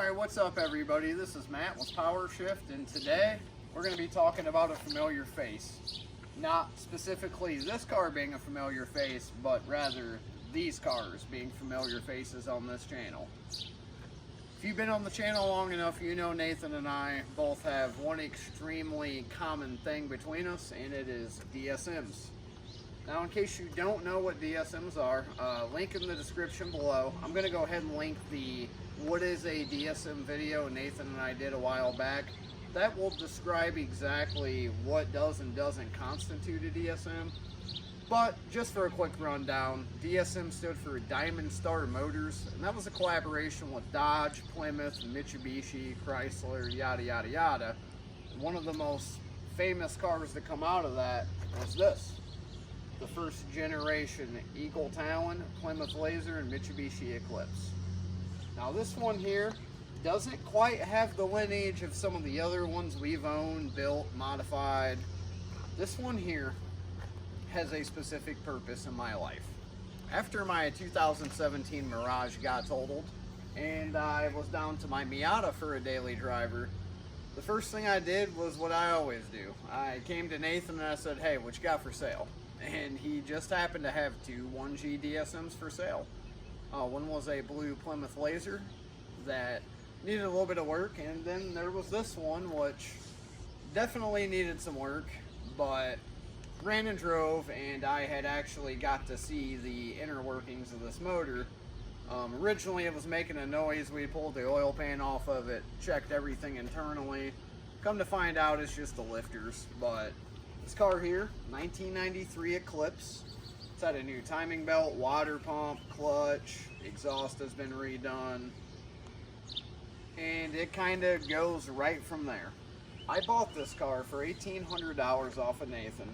Alright, what's up everybody? This is Matt with Power Shift, and today we're going to be talking about a familiar face. Not specifically this car being a familiar face, but rather these cars being familiar faces on this channel. If you've been on the channel long enough, you know Nathan and I both have one extremely common thing between us, and it is DSMs. Now, in case you don't know what DSMs are, link in the description below. I'm going to go ahead and link the what is a DSM video Nathan and I did a while back. That will describe exactly what does and doesn't constitute a DSM. But just for a quick rundown, DSM stood for Diamond Star Motors, and that was a collaboration with Dodge, Plymouth, Mitsubishi, Chrysler, yada yada yada. And one of the most famous cars to come out of that was this. The first generation Eagle Talon, Plymouth Laser, and Mitsubishi Eclipse. Now this one here doesn't quite have the lineage of some of the other ones we've owned, built, modified. This one here has a specific purpose in my life. After my 2017 Mirage got totaled and I was down to my Miata for a daily driver, the first thing I did was what I always do. I came to Nathan and I said, hey, what you got for sale? And he just happened to have two 1G DSMs for sale. One was a blue Plymouth Laser that needed a little bit of work, and then there was this one which definitely needed some work, but ran and drove, and I had actually got to see the inner workings of this motor. Originally it was making a noise. We pulled the oil pan off of it, checked everything internally. Come to find out it's just the lifters. But this car here, 1993 Eclipse. It's had a new timing belt, water pump, clutch, exhaust has been redone, and it kind of goes right from there. I bought this car for $1,800 off of Nathan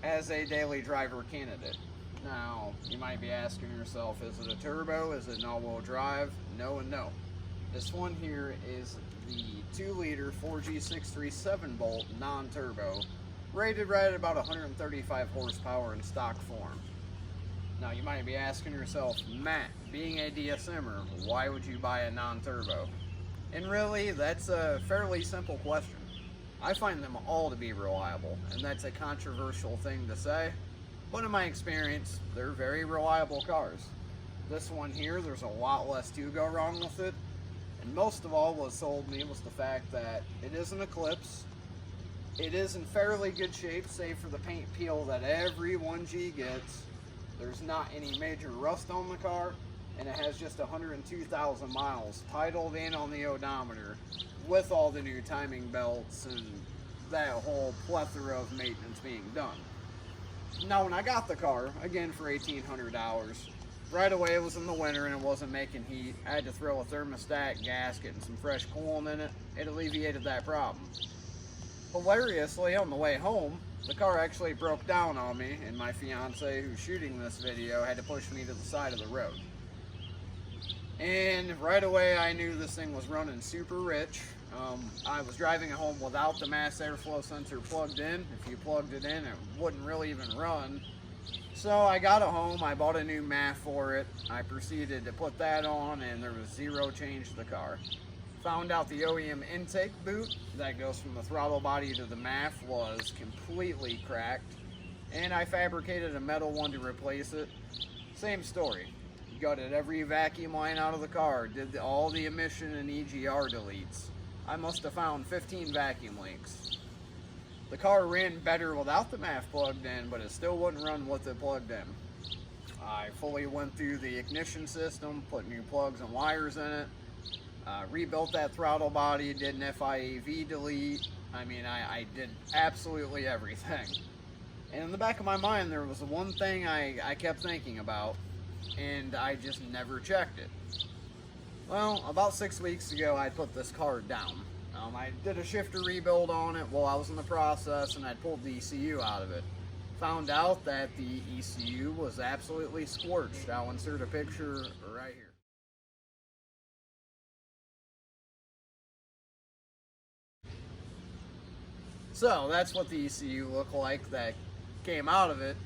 as a daily driver candidate. Now, you might be asking yourself, is it a turbo? Is it an all-wheel drive? No and no. This one here is the 2-liter 4G637 7-bolt non-turbo, rated right at about 135 horsepower in stock form. Now you might be asking yourself, Matt, being a DSMer, why would you buy a non-turbo? And really, that's a fairly simple question. I find them all to be reliable, and that's a controversial thing to say, but in my experience, they're very reliable cars. This one here, there's a lot less to go wrong with it, and most of all, what sold me was the fact that it is an Eclipse. It is in fairly good shape, save for the paint peel that every 1G gets. There's not any major rust on the car, and it has just 102,000 miles titled in on the odometer with all the new timing belts and that whole plethora of maintenance being done. Now when I got the car, again for $1,800, right away it was in the winter and it wasn't making heat. I had to throw a thermostat gasket and some fresh coolant in it. It alleviated that problem. Hilariously, on the way home, the car actually broke down on me, and my fiance, who's shooting this video, had to push me to the side of the road. And right away, I knew this thing was running super rich. I was driving it home without the mass airflow sensor plugged in. If you plugged it in, it wouldn't really even run. So I got it home, I bought a new MAF for it. I proceeded to put that on, and there was zero change to the car. Found out the OEM intake boot that goes from the throttle body to the MAF was completely cracked, and I fabricated a metal one to replace it. Same story. Gutted every vacuum line out of the car, did all the emission and EGR deletes. I must have found 15 vacuum leaks. The car ran better without the MAF plugged in, but it still wouldn't run with it plugged in. I fully went through the ignition system, put new plugs and wires in it. Rebuilt that throttle body, did an FIAV delete. I mean, I did absolutely everything. And in the back of my mind, there was one thing I kept thinking about, and I just never checked it. Well, about 6 weeks ago, I put this car down. I did a shifter rebuild on it while I was in the process, and I pulled the ECU out of it. Found out that the ECU was absolutely scorched. I'll insert a picture right here. So that's what the ECU looked like that came out of it.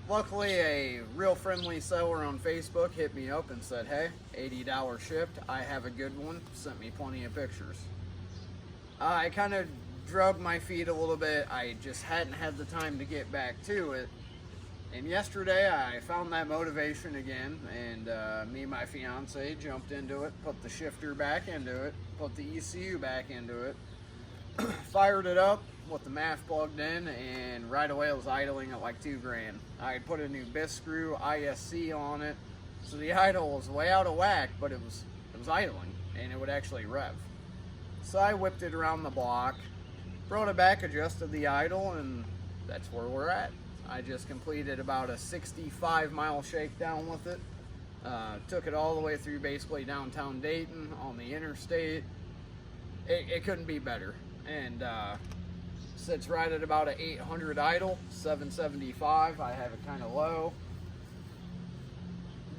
luckily a real friendly seller on Facebook hit me up and said, hey, $80 shipped, I have a good one, sent me plenty of pictures. I kind of drug my feet a little bit. I just hadn't had the time to get back to it. And yesterday I found that motivation again, and me and my fiance jumped into it, put the shifter back into it, put the ECU back into it, fired it up with the MAF plugged in, and right away it was idling at like $2,000. I had put a new bisc screw ISC on it, so the idle was way out of whack, but it was idling, and it would actually rev. So I whipped it around the block, brought it back, adjusted the idle, and that's where we're at. I just completed about a 65-mile shakedown with it. Took it all the way through basically downtown Dayton on the interstate. It couldn't be better. And sits right at about an 800 idle, 775. I have it kind of low.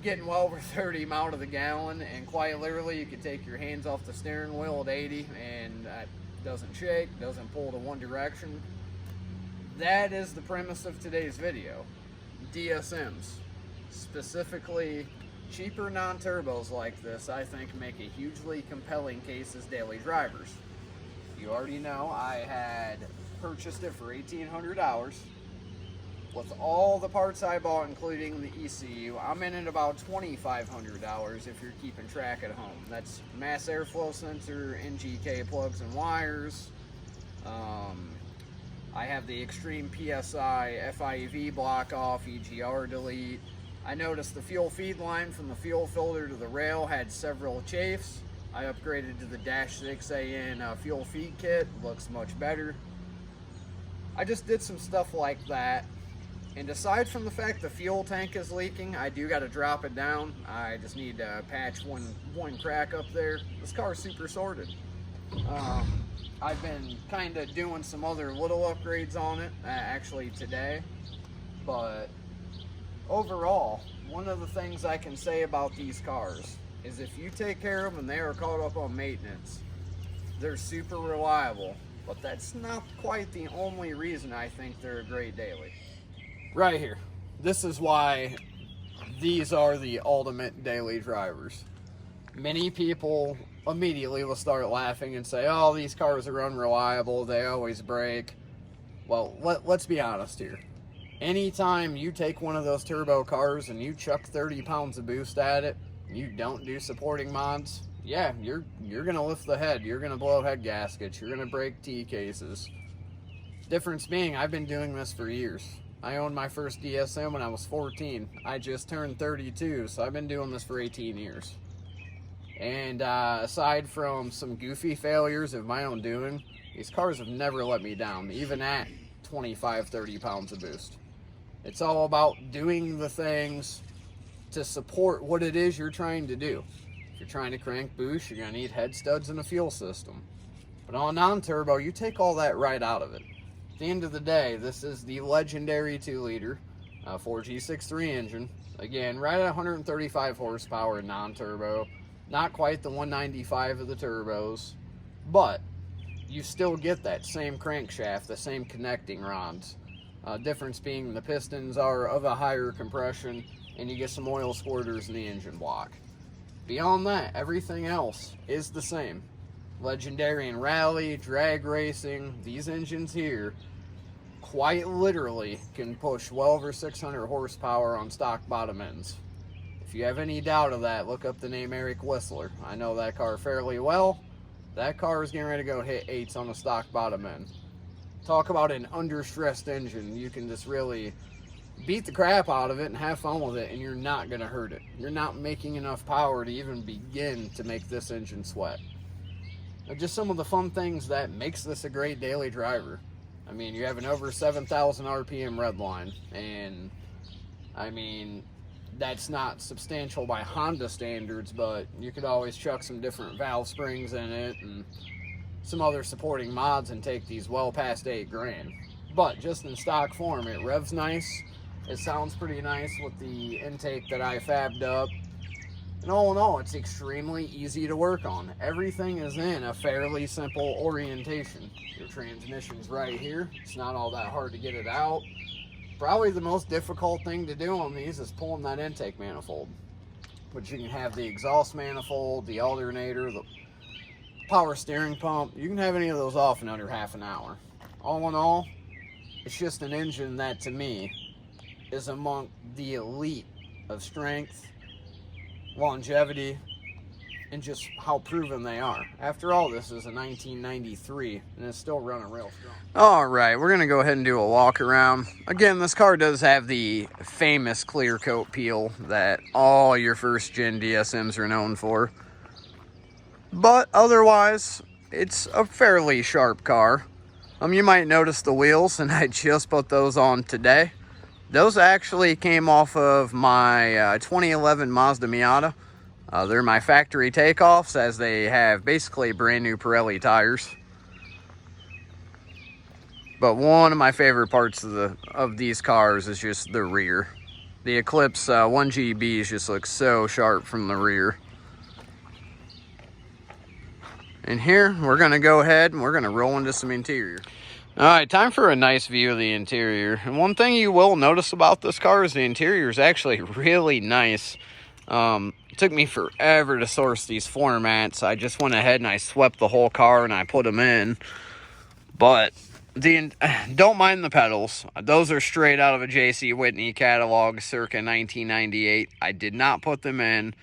Getting well over 30 miles to the gallon, and quite literally you can take your hands off the steering wheel at 80 and it doesn't shake, doesn't pull to one direction. That is the premise of today's video. DSMs, specifically cheaper non-turbos like this, I think make a hugely compelling case as daily drivers. You already know I had purchased it for $1,800. With all the parts I bought, including the ECU, I'm in at about $2,500 if you're keeping track at home. That's mass airflow sensor, NGK plugs and wires. I have the Extreme PSI FIV block off, EGR delete. I noticed the fuel feed line from the fuel filter to the rail had several chafes. I upgraded to the Dash 6AN fuel feed kit, looks much better. I just did some stuff like that. And aside from the fact the fuel tank is leaking, I do got to drop it down. I just need to patch one crack up there. This car is super sorted. I've been kind of doing some other little upgrades on it, actually today. But overall, one of the things I can say about these cars is if you take care of them and they are caught up on maintenance, they're super reliable. But that's not quite the only reason I think they're a great daily. Right here. This is why these are the ultimate daily drivers. Many people immediately will start laughing and say, oh, these cars are unreliable, they always break. Well, let's be honest here. Anytime you take one of those turbo cars and you chuck 30 pounds of boost at it, you don't do supporting mods, yeah, you're gonna lift the head, you're gonna blow head gaskets, you're gonna break T cases. Difference being, I've been doing this for years. I owned my first DSM when I was 14. I just turned 32, so I've been doing this for 18 years. And aside from some goofy failures of my own doing, these cars have never let me down, even at 25, 30 pounds of boost. It's all about doing the things to support what it is you're trying to do. If you're trying to crank boost, you're going to need head studs and a fuel system. But on non-turbo, you take all that right out of it. At the end of the day, this is the legendary 2-liter 4G63 engine. Again, right at 135 horsepower non-turbo. Not quite the 195 of the turbos, but you still get that same crankshaft, the same connecting rods. Difference being the pistons are of a higher compression and you get some oil squirters in the engine block. Beyond that, everything else is the same. Legendary in rally, drag racing, these engines here quite literally can push well over 600 horsepower on stock bottom ends. If you have any doubt of that, look up the name Eric Whistler. I know that car fairly well. That car is getting ready to go hit 8s on the stock bottom end. Talk about an under-stressed engine. You can just really beat the crap out of it and have fun with it, and you're not going to hurt it. You're not making enough power to even begin to make this engine sweat. Just some of the fun things that makes this a great daily driver. I mean, you have an over 7,000 RPM redline, and I mean, that's not substantial by Honda standards, but you could always chuck some different valve springs in it and some other supporting mods and take these well past $8,000. But just in stock form, it revs nice. It sounds pretty nice with the intake that I fabbed up. And all in all, it's extremely easy to work on. Everything is in a fairly simple orientation. Your transmission's right here. It's not all that hard to get it out. Probably the most difficult thing to do on these is pulling that intake manifold. But you can have the exhaust manifold, the alternator, the power steering pump. You can have any of those off in under half an hour. All in all, it's just an engine that, to me, is among the elite of strength, longevity, and just how proven they are. After all, this is a 1993, and it's still running real strong. All right, we're going to go ahead and do a walk around. Again, this car does have the famous clear coat peel that all your first-gen DSMs are known for. But otherwise, it's a fairly sharp car. You might notice the wheels, and I just put those on today. Those actually came off of my 2011 Mazda Miata. They're my factory takeoffs, as they have basically brand new Pirelli tires. But one of my favorite parts of these cars is just the rear. The Eclipse 1GBs just look so sharp from the rear. And here, we're going to go ahead and we're going to roll into some interior. All right, time for a nice view of the interior. And one thing you will notice about this car is the interior is actually really nice. It took me forever to source these floor mats. I just went ahead and I swept the whole car and I put them in. But don't mind the pedals. Those are straight out of a J.C. Whitney catalog circa 1998. I did not put them in.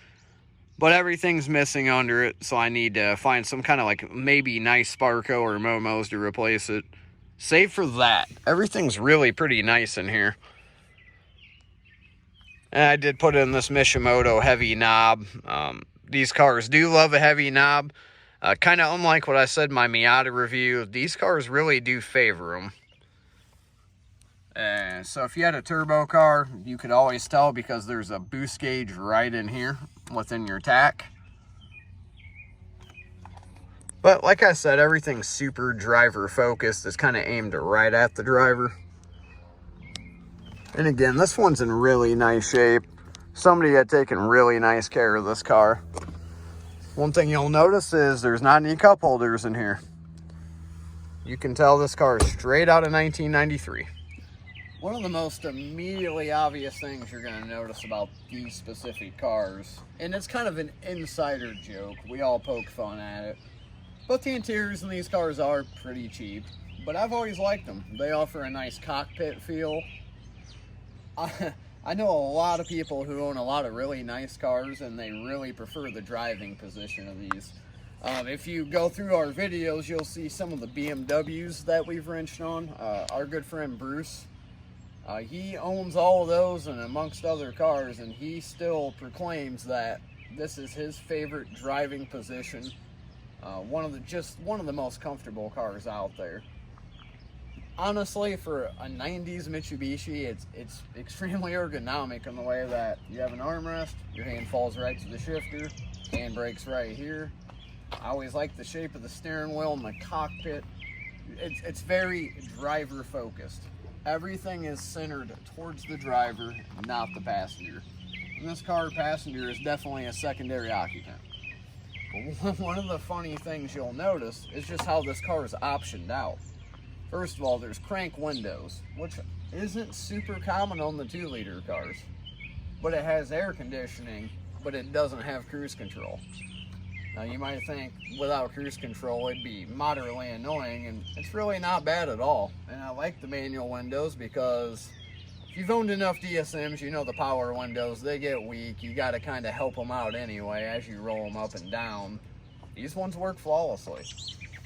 But everything's missing under it, so I need to find some kind of like maybe nice Sparco or Momos to replace it. Save for that, everything's really pretty nice in here. And I did put in this Mishimoto heavy knob. These cars do love a heavy knob. Kind of unlike what I said in my Miata review, these cars really do favor them. So if you had a turbo car, you could always tell because there's a boost gauge right in here within your tack. But like I said, everything's super driver focused. It's kind of aimed right at the driver. And again, this one's in really nice shape. Somebody had taken really nice care of this car. One thing you'll notice is there's not any cup holders in here. You can tell this car is straight out of 1993. One of the most immediately obvious things you're going to notice about these specific cars, and it's kind of an insider joke, we all poke fun at it, but the interiors in these cars are pretty cheap, but I've always liked them. They offer a nice cockpit feel. I know a lot of people who own a lot of really nice cars, and they really prefer the driving position of these. If you go through our videos, you'll see some of the BMWs that we've wrenched on. Our good friend Bruce, he owns all of those and amongst other cars, and he still proclaims that this is his favorite driving position. One of the most comfortable cars out there. Honestly, for a 90s Mitsubishi, it's extremely ergonomic in the way that you have an armrest, your hand falls right to the shifter, handbrake's right here. I always like the shape of the steering wheel and the cockpit. It's very driver focused. Everything is centered towards the driver, not the passenger. In this car, passenger is definitely a secondary occupant. But one of the funny things you'll notice is just how this car is optioned out. First of all, there's crank windows, which isn't super common on the 2-liter cars. But it has air conditioning, but it doesn't have cruise control. Now you might think without cruise control it'd be moderately annoying, and it's really not bad at all. And I like the manual windows because if you've owned enough DSMs, you know the power windows, they get weak. You got to kind of help them out anyway as you roll them up and down. These ones work flawlessly.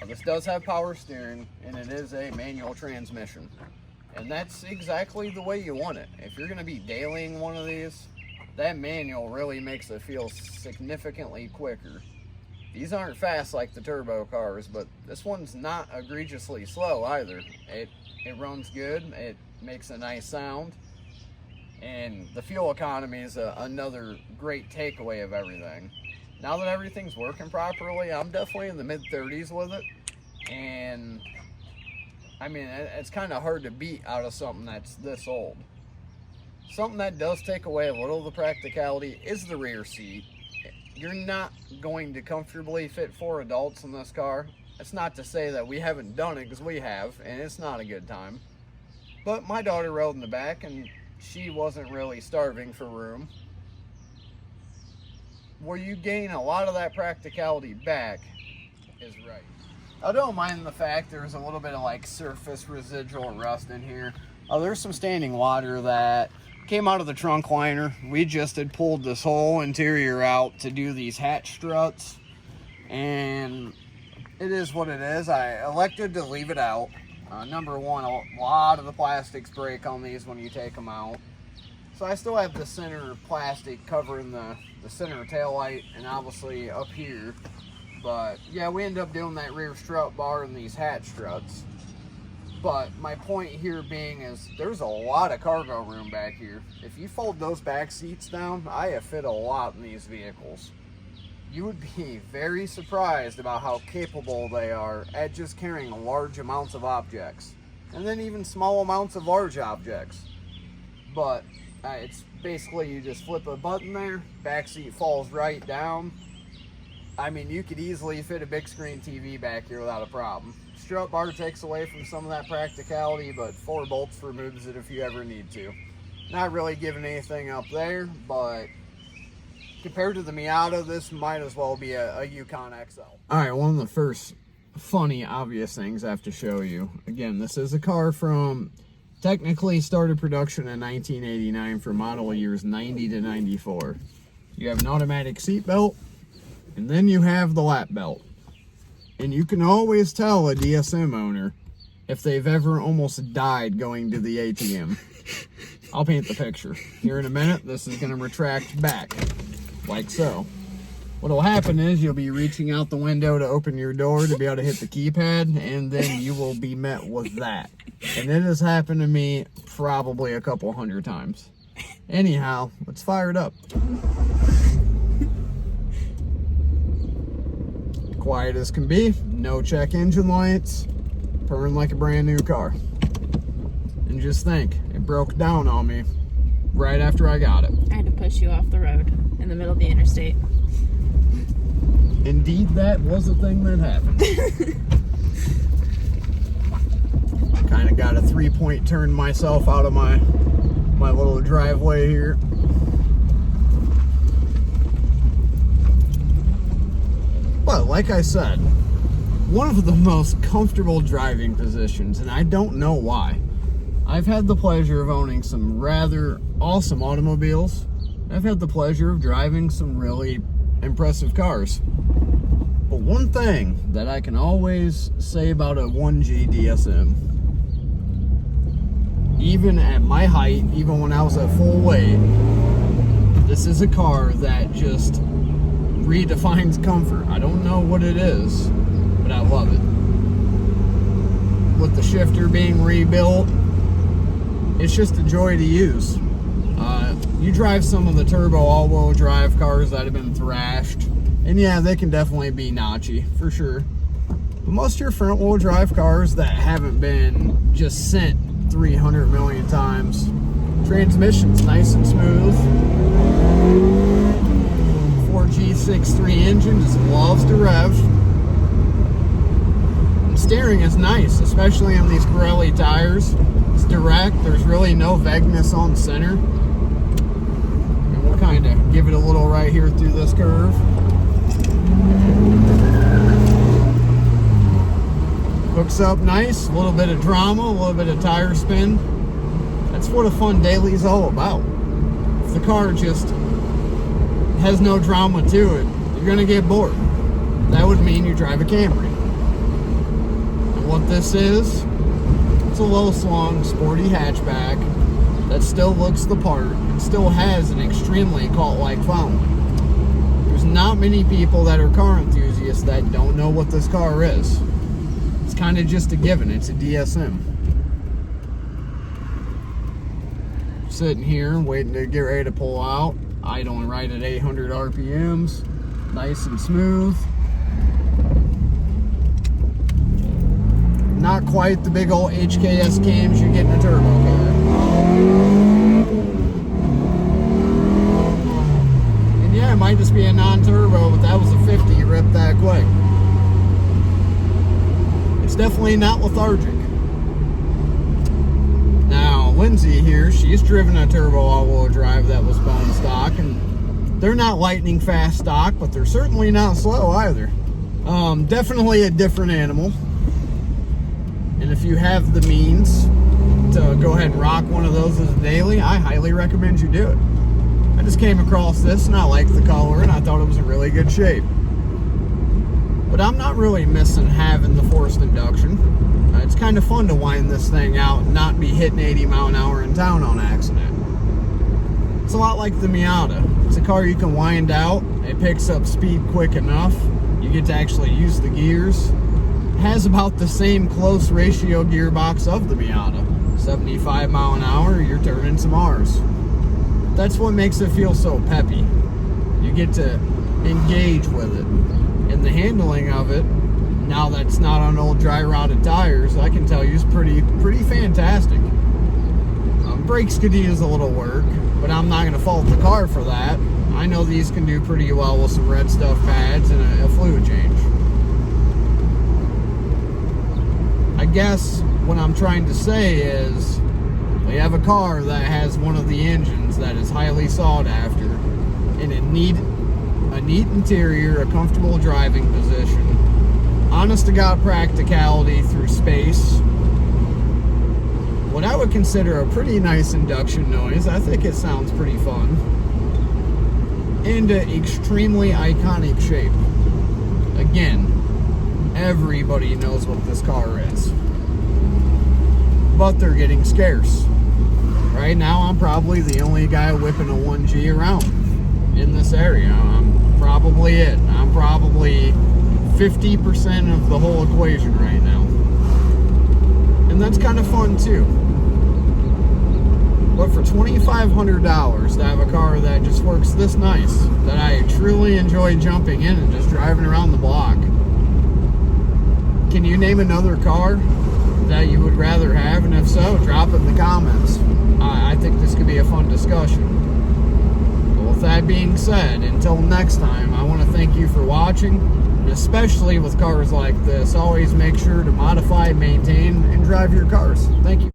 This does have power steering, and it is a manual transmission. And that's exactly the way you want it. If you're going to be dailying one of these, that manual really makes it feel significantly quicker. These aren't fast like the turbo cars, but this one's not egregiously slow either. It runs good, it makes a nice sound, and the fuel economy is another great takeaway of everything. Now that everything's working properly, I'm definitely in the mid-30s with it, and I mean, it's kind of hard to beat out of something that's this old. Something that does take away a little of the practicality is the rear seat. You're not going to comfortably fit 4 adults in this car. It's not to say that we haven't done it, because we have, and it's not a good time. But my daughter rode in the back, and she wasn't really starving for room. Where you gain a lot of that practicality back is right. I don't mind the fact there's a little bit of like surface residual rust in here. There's some standing water that came out of the trunk liner. We just had pulled this whole interior out to do these hatch struts, and it is what it is. I elected to leave it out. Number one, a lot of the plastics break on these when you take them out. So I still have the center plastic covering the center taillight and obviously up here. But yeah, we end up doing that rear strut bar and these hatch struts. But my point here being is there's a lot of cargo room back here. If you fold those back seats down, I have fit a lot in these vehicles. You would be very surprised about how capable they are at just carrying large amounts of objects. And then even small amounts of large objects. But it's basically you just flip a button there, back seat falls right down. I mean, you could easily fit a big screen TV back here without a problem. Strut bar takes away from some of that practicality, but 4 bolts removes it if you ever need to. Not really giving anything up there, but compared to the Miata, this might as well be a Yukon XL. Alright, one of the first funny, obvious things I have to show you. Again, this is a car from, technically started production in 1989 for model years 90 to 94. You have an automatic seat belt, and then you have the lap belt. And you can always tell a DSM owner if they've ever almost died going to the ATM. I'll paint the picture. Here in a minute, this is going to retract back, like so. What'll happen is you'll be reaching out the window to open your door to be able to hit the keypad, and then you will be met with that. And it has happened to me probably a couple 100 times. Anyhow, let's fire it up. Quiet as can be, no check engine lights, purring like a brand new car. And just think, it broke down on me right after I got it. I had to push you off the road in the middle of the interstate. Indeed, that was a thing that happened. Kind of got a 3-point turn myself out of my little driveway here. But like I said, one of the most comfortable driving positions, and I don't know why. I've had the pleasure of owning some rather awesome automobiles. I've had the pleasure of driving some really impressive cars. But one thing that I can always say about a 1G DSM, even at my height, even when I was at full weight, this is a car that just redefines comfort. I don't know what it is, but I love it. With the shifter being rebuilt, it's just a joy to use. You drive some of the turbo all-wheel drive cars that have been thrashed, and yeah, they can definitely be notchy, for sure. But most of your front-wheel drive cars that haven't been just sent 300 million times, transmission's nice and smooth. 4G63 engine just loves to rev. And steering is nice, especially on these Pirelli tires. It's direct, there's really no vagueness on center. And we'll kind of give it a little right here through this curve. Hooks up nice, a little bit of drama, a little bit of tire spin. That's what a fun daily is all about. If the car just has no drama to it, you're gonna get bored. That would mean you drive a Camry. And what this is, it's a low-slung, sporty hatchback that still looks the part and still has an extremely cult-like following. There's not many people that are car enthusiasts that don't know what this car is. It's kind of just a given. It's a DSM. Sitting here waiting to get ready to pull out. Idling right at 800 RPMs, nice and smooth. Not quite the big old HKS cams you get in a turbo car. And yeah, it might just be a non-turbo, but that was a 50 you ripped that quick. It's definitely not lethargic. Now Lindsay here, she's driven a turbo all-wheel drive that was bone stock, and they're not lightning fast stock, but they're certainly not slow either. Definitely a different animal. And if you have the means to go ahead and rock one of those as a daily, I highly recommend you do it. I just came across this and I liked the color and I thought it was in really good shape. But I'm not really missing having the forced induction. It's kind of fun to wind this thing out and not be hitting 80 mile an hour in town on accident. It's a lot like the Miata. It's a car you can wind out. It picks up speed quick enough. You get to actually use the gears. It has about the same close ratio gearbox of the Miata. 75 mile an hour, you're turning some R's. That's what makes it feel so peppy. You get to engage with it. And the handling of it, now that's not on old dry rotted tires, I can tell you is pretty fantastic. Brakes could use a little work, but I'm not going to fault the car for that. I know these can do pretty well with some red stuff pads and a fluid change. I guess what I'm trying to say is we have a car that has one of the engines that is highly sought after in a neat interior, a comfortable driving position, honest to God practicality through space, what I would consider a pretty nice induction noise. I think it sounds pretty fun. And an extremely iconic shape. Again, everybody knows what this car is. But they're getting scarce. Right now, I'm probably the only guy whipping a 1G around in this area. I'm probably it. I'm probably 50% of the whole equation right now. And that's kind of fun too. But for $2,500 to have a car that just works this nice, that I truly enjoy jumping in and just driving around the block, can you name another car that you would rather have? And if so, drop it in the comments. I think this could be a fun discussion. But with that being said, until next time, I want to thank you for watching. And especially with cars like this, always make sure to modify, maintain, and drive your cars. Thank you.